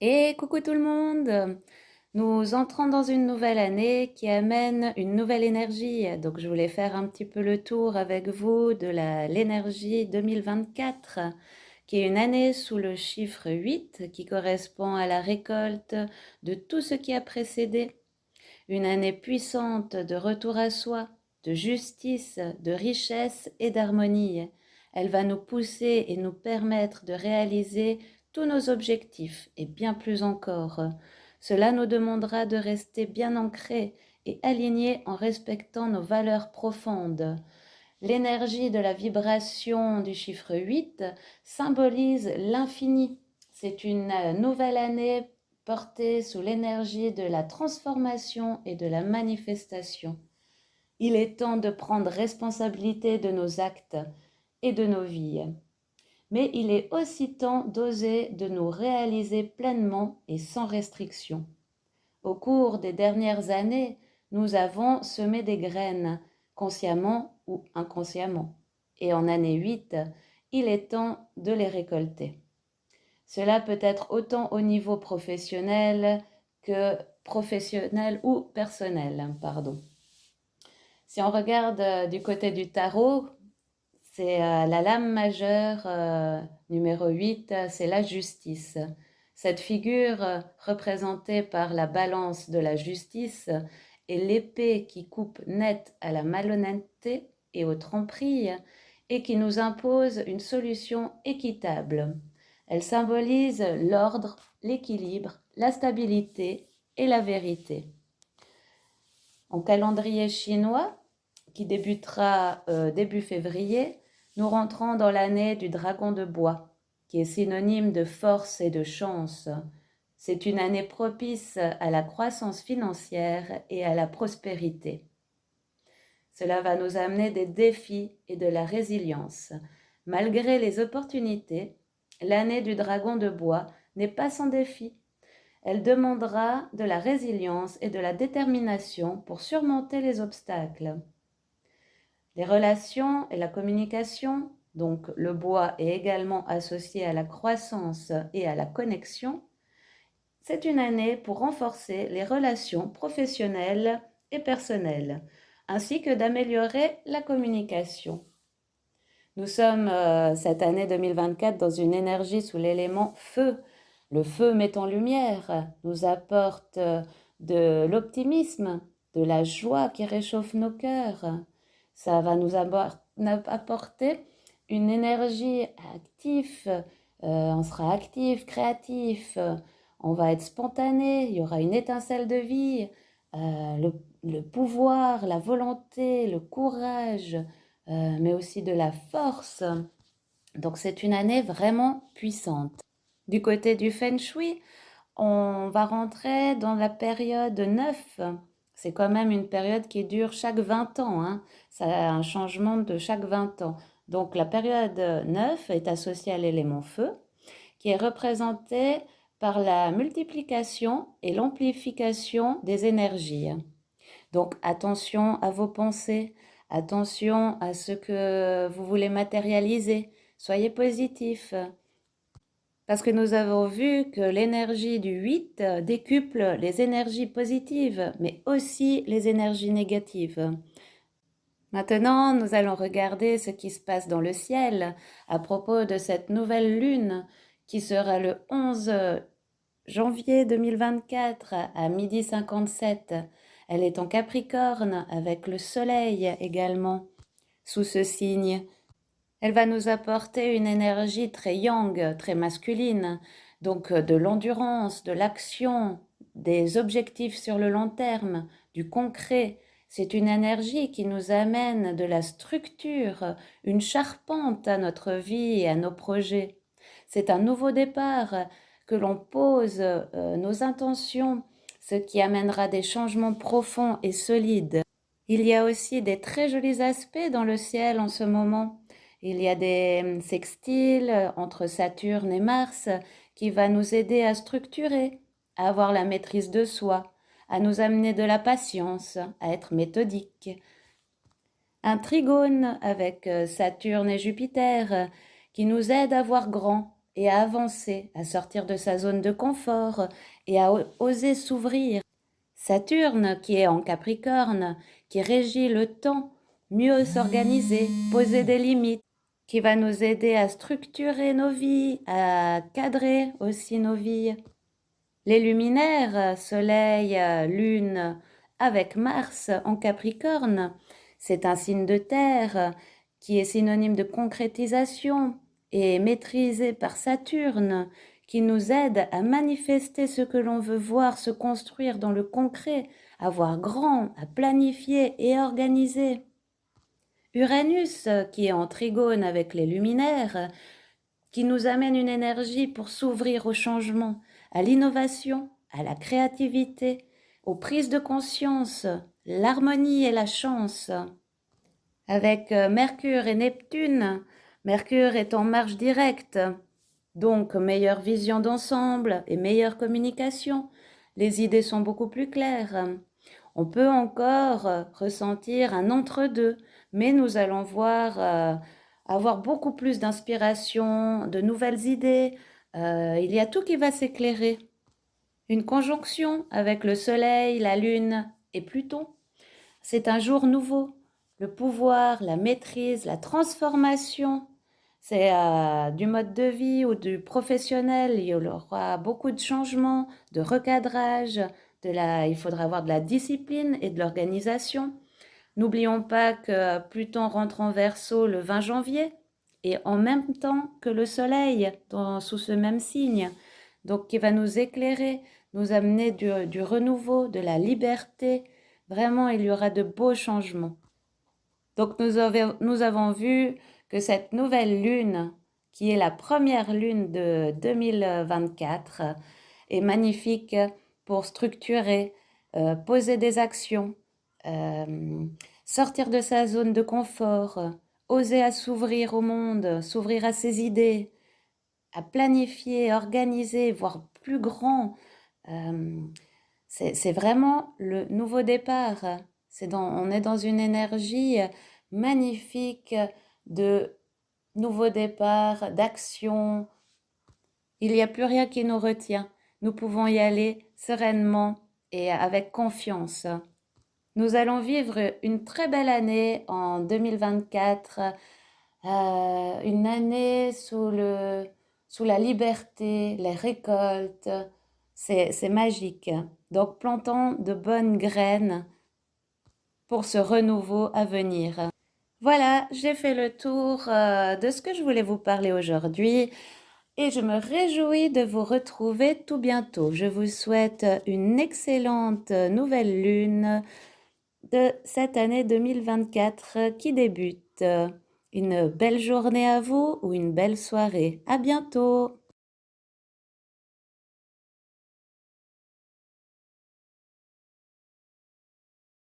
Et coucou tout le monde! Nous entrons dans une nouvelle année qui amène une nouvelle énergie. Donc je voulais faire un petit peu le tour avec vous de l'énergie 2024, qui est une année sous le chiffre 8, qui correspond à la récolte de tout ce qui a précédé. Une année puissante de retour à soi, de justice, de richesse et d'harmonie. Elle va nous pousser et nous permettre de réaliser tous nos objectifs et bien plus encore. Cela nous demandera de rester bien ancrés et alignés en respectant nos valeurs profondes. L'énergie de la vibration du chiffre 8 symbolise l'infini. C'est une nouvelle année portée sous l'énergie de la transformation et de la manifestation. Il est temps de prendre responsabilité de nos actes et de nos vies. Mais il est aussi temps d'oser de nous réaliser pleinement et sans restriction. Au cours des dernières années, nous avons semé des graines, consciemment ou inconsciemment. Et en année 8, il est temps de les récolter. Cela peut être autant au niveau professionnel que professionnel ou personnel, pardon. Si on regarde du côté du tarot, c'est la lame majeure numéro 8, c'est la justice. Cette figure représentée par la balance de la justice est l'épée qui coupe net à la malhonnêteté et aux tromperies et qui nous impose une solution équitable. Elle symbolise l'ordre, l'équilibre, la stabilité et la vérité. En calendrier chinois, qui débutera début février, nous rentrons dans l'année du dragon de bois, qui est synonyme de force et de chance. C'est une année propice à la croissance financière et à la prospérité. Cela va nous amener des défis et de la résilience. Malgré les opportunités, l'année du dragon de bois n'est pas sans défi. Elle demandera de la résilience et de la détermination pour surmonter les obstacles. Les relations et la communication, donc le bois est également associé à la croissance et à la connexion. C'est une année pour renforcer les relations professionnelles et personnelles, ainsi que d'améliorer la communication. Nous sommes cette année 2024 dans une énergie sous l'élément feu. Le feu met en lumière, nous apporte de l'optimisme, de la joie qui réchauffe nos cœurs. Ça va nous apporter une énergie active, on sera actif, créatif, on va être spontané, il y aura une étincelle de vie, le pouvoir, la volonté, le courage, mais aussi de la force. Donc c'est une année vraiment puissante. Du côté du Feng Shui, on va rentrer dans la période 9. C'est quand même une période qui dure chaque 20 ans. Hein. Ça a un changement de chaque 20 ans. Donc la période 9 est associée à l'élément feu, qui est représenté par la multiplication et l'amplification des énergies. Donc attention à vos pensées, attention à ce que vous voulez matérialiser. Soyez positif. Parce que nous avons vu que l'énergie du 8 décuple les énergies positives, mais aussi les énergies négatives. Maintenant, nous allons regarder ce qui se passe dans le ciel à propos de cette nouvelle lune qui sera le 11 janvier 2024 à 12h57. Elle est en Capricorne avec le soleil également sous ce signe. Elle va nous apporter une énergie très yang, très masculine, donc de l'endurance, de l'action, des objectifs sur le long terme, du concret. C'est une énergie qui nous amène de la structure, une charpente à notre vie et à nos projets. C'est un nouveau départ que l'on pose nos intentions, ce qui amènera des changements profonds et solides. Il y a aussi des très jolis aspects dans le ciel en ce moment. Il y a des sextiles entre Saturne et Mars qui va nous aider à structurer, à avoir la maîtrise de soi, à nous amener de la patience, à être méthodique. Un trigone avec Saturne et Jupiter qui nous aide à voir grand, et à avancer, à sortir de sa zone de confort et à oser s'ouvrir. Saturne, qui est en Capricorne, qui régit le temps, mieux s'organiser, poser des limites, qui va nous aider à structurer nos vies, à cadrer aussi nos vies. Les luminaires, Soleil, Lune, avec Mars en Capricorne, c'est un signe de terre qui est synonyme de concrétisation et maîtrisé par Saturne, qui nous aide à manifester ce que l'on veut voir se construire dans le concret, à voir grand, à planifier et organiser. Uranus, qui est en trigone avec les luminaires, qui nous amène une énergie pour s'ouvrir au changement, à l'innovation, à la créativité, aux prises de conscience, l'harmonie et la chance. Avec Mercure et Neptune, Mercure est en marche directe, donc meilleure vision d'ensemble et meilleure communication. Les idées sont beaucoup plus claires. On peut encore ressentir un entre-deux, mais nous allons avoir beaucoup plus d'inspiration, de nouvelles idées. Il y a tout qui va s'éclairer. Une conjonction avec le Soleil, la Lune et Pluton. C'est un jour nouveau. Le pouvoir, la maîtrise, la transformation. C'est du mode de vie ou du professionnel. Il y aura beaucoup de changements, de recadrage. Il faudra avoir de la discipline et de l'organisation. N'oublions pas que Pluton rentre en Verseau le 20 janvier et en même temps que le Soleil sous ce même signe. Donc qui va nous éclairer, nous amener du renouveau, de la liberté. Vraiment, il y aura de beaux changements. Donc nous avons vu que cette nouvelle lune, qui est la première lune de 2024, est magnifique pour structurer, poser des actions, sortir de sa zone de confort, oser à s'ouvrir au monde, s'ouvrir à ses idées, à planifier, organiser, voir plus grand. C'est vraiment le nouveau départ. On est dans une énergie magnifique de nouveau départ, d'action. Il n'y a plus rien qui nous retient. Nous pouvons y aller sereinement et avec confiance. Nous allons vivre une très belle année en 2024, une année sous la liberté, les récoltes. C'est magique. Donc plantons de bonnes graines pour ce renouveau à venir. Voilà, j'ai fait le tour de ce que je voulais vous parler aujourd'hui et je me réjouis de vous retrouver tout bientôt. Je vous souhaite une excellente nouvelle lune de cette année 2024 qui débute. Une belle journée à vous ou une belle soirée. À bientôt!